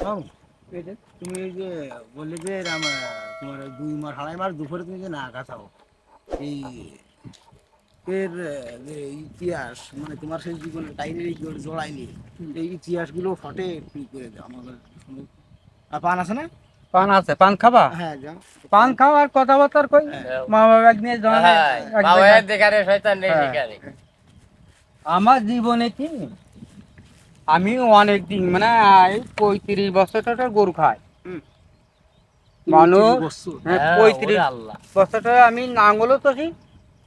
হ্যাঁ, এই যে তুমি এই যে বললে যে তোমার 2 মাস 2.5 মাস দুপুরে তুমি যে না কাছাও এই এর যে ইতিহাস মানে তোমার সেই জীবনের কাহিনী জড়াইনি এই ইতিহাসগুলো ফটে কি করে দাও আমাদের শুনে। আর পান আছে না? পান আছে, পান খাবা? হ্যাঁ যাও। পান খাওয়ার কথাবার্তা কই মা বাবা নিয়ে আমার জীবনে কি আমি অনেক দিন মানে 35 বছর গরু খাই মানুষ। হ্যাঁ, 35 বছর আমি নাঙ্গলও চষি,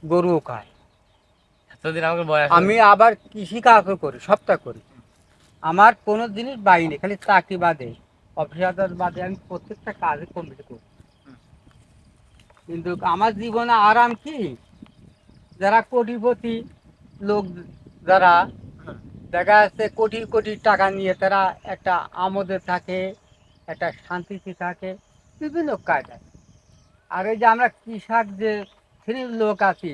গরুও খাই। আমি আবার কৃষি কাজও করি, সবটা করি। আমার কোনো জিনিস বাইরে খালি চাকরি বাদে, অফিস আদালত বাদে আমি প্রত্যেকটা কাজে কমপ্লিট করি। কিন্তু আমার জীবনে আরাম কি, যারা কোটিপতি লোক, যারা দেখা যাচ্ছে কোটি কোটি টাকা নিয়ে তারা একটা আমোদে থাকে, একটা শান্তিতে থাকে বিভিন্ন কায়দায়। আর এই যে আমরা কৃষক যে শ্রেণীর লোক আছি,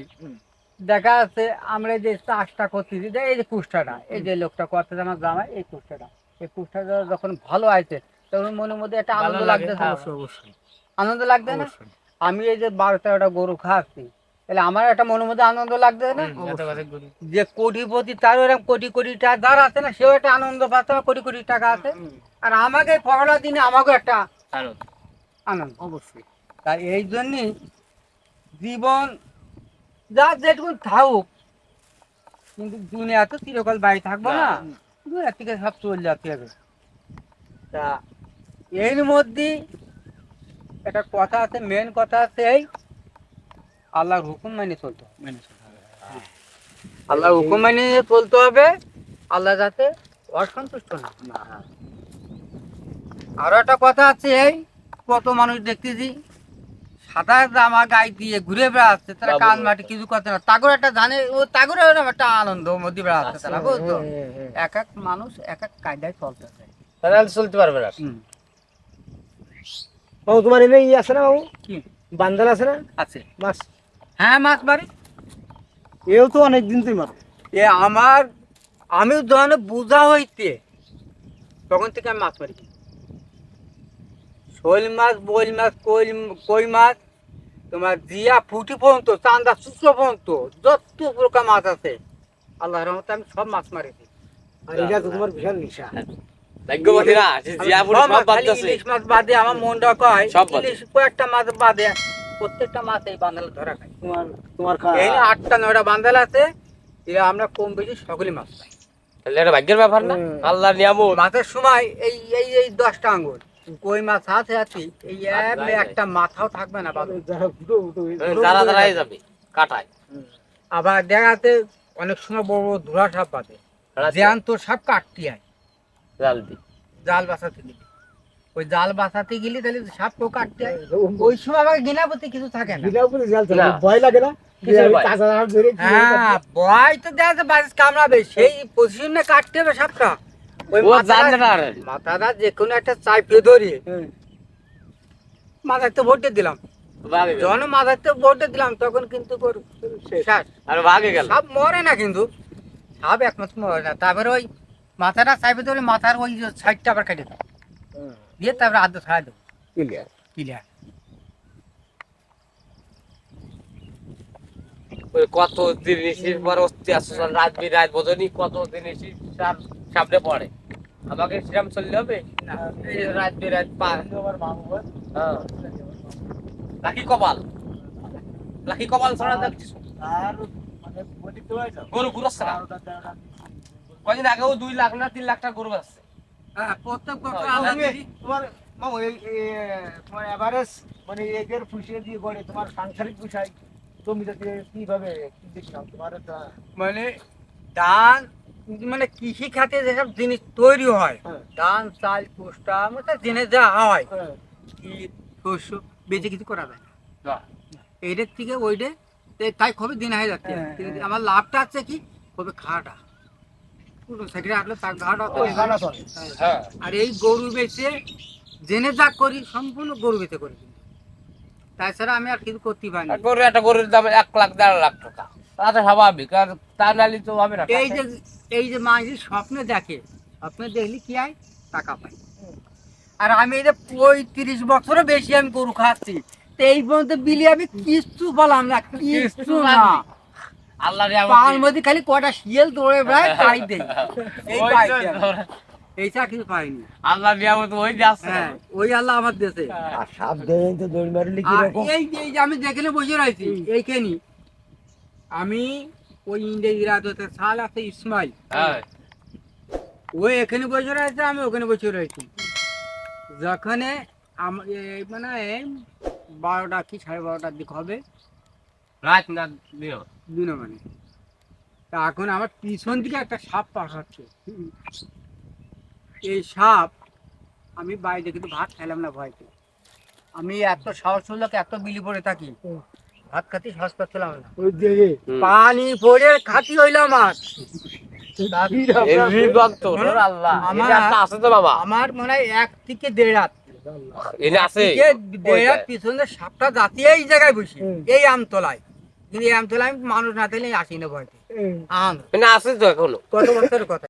দেখা যাচ্ছে আমরা যে চাষটা করতেছি, এই যে কুষ্ঠাটা, এই যে লোকটা করতেছে আমার জামাই, এই কুষ্ঠাটা, এই কুষ্ঠাটা যখন ভালো আছে তখন মনের মধ্যে একটা আনন্দ লাগতেছে। অবশ্যই আনন্দ লাগবে না? আমি এই যে 12-13টা গরু খাচ্ছি, তাহলে আমার একটা মনের মধ্যে আনন্দ লাগবে না? যে কোটিপতি তারও এরকম কোটি কোটি টাকা যার আছে না, সেও একটা আনন্দ পাচ্ছে, কোটি কোটি টাকা আছে। আর আমাকে পড়ার দিনে আমাকেও একটা আনন্দ অবশ্যই। তাই এই জন্যই জীবন যা যেটুকু থাকুক, কিন্তু দুনিয়াতে চিরকাল বাড়ি থাকবো না, দুনিয়ার থেকে সব চলে যেতে হবে। তা এর মধ্যে একটা কথা আছে, মেন কথা আছে এই আল্লাহর হুকুম মেনে চলতে হবে। আল্লাহর হুকুম মেনে চলতে হবে, আল্লাহ যাতে অসন্তুষ্ট না। আরো একটা কথা আছে, এই কত মানুষ দেখতেছি সাদা জামা গায়ে দিয়ে ঘুরে বেড়াচ্ছে, তারা কান মাটি কিছু করতে না, তাগর একটা জানে ও তাগর একটা আনন্দ মধ্যে বেড়াচ্ছে তারা, বুঝতো? এক এক মানুষ এক এক কায়দায় চলতেছে, তাহলে চলতে পারবে না। বাবু তোমার এনে ই আছে না বাবু? কি বান্দাল আছে না? আছে? মাছ হ্যাঁ, মাছ মারি। এও তো অনেক দিন তুই মারো। এ আমার, আমি যখন বোঝা হইতে তখন থেকে আমি মাছ মারি। শোল মাছ, বোল মাছ, কই মাছ, তোমার জিয়া ফুটি পর্যন্ত, চান্দা চুচো পর্যন্ত যত প্রকার মাছ আছে আল্লাহর রহমতে আমি সব মাছ মারিছি। আর এটা তো তোমার বিশাল নেশা। ভাগ্যবতীরা জিয়া ফুল সব বাদ আছে। ইলিশ মাছ বাদে আমার মনটা কয় ইলিশ কয়েকটা মাছ বাদে প্রত্যেকটা মাছ এই বান্দালে ধরা খাই। তোমার এই 8টা-9টা বান্দাল আছে, এরা আমরা কম বেশি সকলে মাছ পাই। তাহলে এটা ভাগ্যের ব্যাপার না, আল্লাহর নিয়ামত। মাছের সময় এই এই এই 10টা আঙ্গুর কই মাছ আছে এই একটা মাথাও থাকবে না, যারা যারাই যাবে কাটায়। আবার দেখাতে অনেক সময় বড় বড় ধুরা সাপ বাঁধে, জ্যান্ত সাপ কাটতে হয় জাল দি জাল বাঁচাতে গেলে। ওই জাল বাঁচাতে গেলে তাহলে সাপ কেউ কাটতে হয়, ওই সময় আমাকে গিনাপতি কিছু থাকে না। ভয় লাগে না? হ্যাঁ, ভয় তো দেখা যাচ্ছে বাড়ির কামড়াবে, সেই পজিশনে কাটতে হবে সাপটা। ওই মাথাটা যে কোনো একটা চাইপে ধরিয়ে মাথাতে ভোটে দিলাম, যখন মাথাতে ভোটে দিলাম তখন কিন্তু শেষ। আর ভাগে গেল। সাপ মরে না, কিন্তু সাপ একমাত্র মরে না। তারপরে ওই মাথাটা চাইপে ধরে মাথার ওই সাইডটা আবার কেটে দেয়, দিয়ে তারপরে আদ্য ছাড়া দেবো, ক্লিয়ার। কত জিনিসের পর অস্তি আসছে, রাত বিরাত বোঝনি কত জিনিসের সামনে পড়ে। আমাকে সেরকম চললে হবে না, এই রাত বিরাত লাকি কপাল, লাকি কপাল ছাড়া তো কিছু। গরু ঘুরছে না কদিন আগেও 2 লাখ না 3 লাখ টাকা গরু আছে। হ্যাঁ, প্রত্যেক বছর তোমার এভারেজ মানে এদের পুষিয়ে দিয়ে গড়ে তোমার সাংসারিক বিষয় জমিতে কিভাবে কি দেখলাম তোমার একটা মানে ধান, মানে কৃষি খাতে যেসব জিনিস তৈরি হয়, ধান চাল কুষ্টা মানে জিনিস যা হয়, কি শস্য বেঁচে কিছু করা যায় না। এইটার থেকে ওইটা তাই খুবই দিন হয়ে যাচ্ছে। কিন্তু আমার লাভটা আছে কি, খুবই খাটা সেখানে আসলে তার ঘাটা। আর এই গরু বেচে জেনে যা করি সম্পূর্ণ গরু বেচে করি, তাছাড়া আমি আর কিছু করতে পারি না। গরু একটা গরুর দাম 1 লাখ 1.5 লাখ টাকা, তাতে স্বাভাবিক। আর তা নালি তো হবে না। এই যে মানুষ স্বপ্নে দেখে, স্বপ্নে দেখলে কি হয়, টাকা পায়। আর আমি এই যে 35 বছরও বেশি আমি গরু খাচ্ছি, তো এই পর্যন্ত বিলি আমি কিচ্ছু বললাম না, কিচ্ছু না। আল্লাহ পাল মধ্যে খালি কটা শিয়াল দৌড়ে বেড়ায় তাই দেই, এই পাইছি আমি। এই চা কিছু পাইনি। আল্লাহ নিয়ামত ওই যাচ্ছে। হ্যাঁ, ওই আল্লাহ আমার দেশে। আর সাপ দেয় তো দৌড় মারলে কি আর রকম? এই যে আমি যেখানে বসে রয়েছি এইখানে আমি ওই ইন্ডিয়া সাল আছে ইসমাইল, হ্যাঁ ওই এখানে বসে রয়েছে, আমি ওখানে বসে রয়েছি। যখনে মানে 12টা কি 12:30 দিক হবে রাত না দিও। দিন, মানে তা এখন আমার পিছন দিকে একটা সাপ পাস হচ্ছে। এই সাপ আমি বাইরে কিন্তু ভাত খাইলাম না ভয়তে। আমি এত সাহস হলো এত বিলি পড়ে থাকি, ভাত খাতে সাহস পাচ্ছিলাম না। পানি পড়ে খাতি হইলাম আর এমনি ভক্ত ওর আল্লাহ। আমার- এটা একটা আছে তো বাবা। আমার মনে হয় 1 থেকে 1.5 রাত এনে আছে। 1.5 রাত পিছনে সাপটা জাতি এই জায়গায় বসি, এই আমতলায়। কিন্তু এই আমতলায় আমি মানুষ না থাকলে আসি না ভয়তে। এনে আছে তো এখনো। কত বছরের কথা।